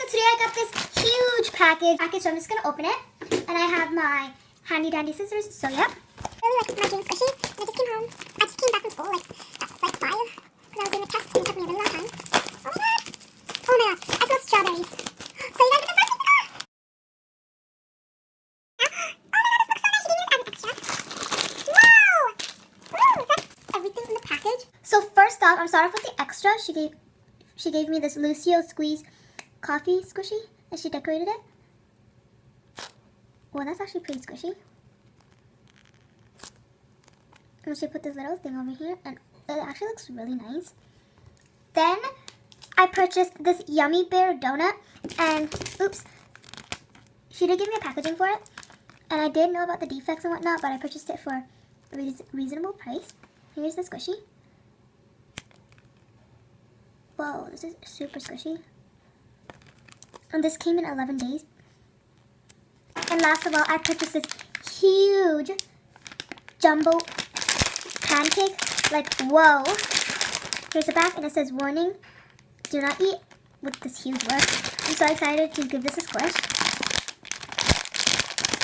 today I got this huge package, so I'm just gonna open it. And I have my handy dandy scissors, so yeah. I really like my dream squishy. And I just came home. I just came back from school like 5 because I was doing a test and it took me a really long time. Oh my god! Oh my god! I smell strawberries. So you guys are the first people! Oh my god, this looks so nice. She gave me this as an extra. Wow! Ooh, that's everything in the package. So first off, I'll start off with the extra. She gave me this Lucio Squeeze coffee squishy, and she decorated it. Well, that's actually pretty squishy. And she put this little thing over here, and it actually looks really nice. Then I purchased this Yummy Bear donut, and oops, she did give me a packaging for it, and I did know about the defects and whatnot, but I purchased it for a reasonable price. Here's the squishy. Whoa, this is super squishy. And this came in 11 days. And last of all, I purchased this huge jumbo pancake. Like, whoa. Here's the back, and it says, warning, do not eat with this huge work. I'm so excited to give this a squish.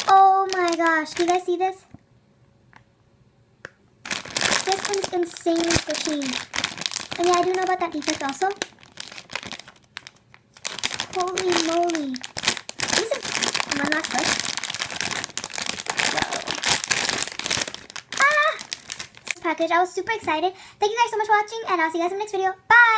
Oh my gosh, do you guys see this? This one's insanely squishy. And yeah, I do know about that defect also. Holy moly. This is one last push. Whoa. Ah! This package, I was super excited. Thank you guys so much for watching, and I'll see you guys in the next video. Bye!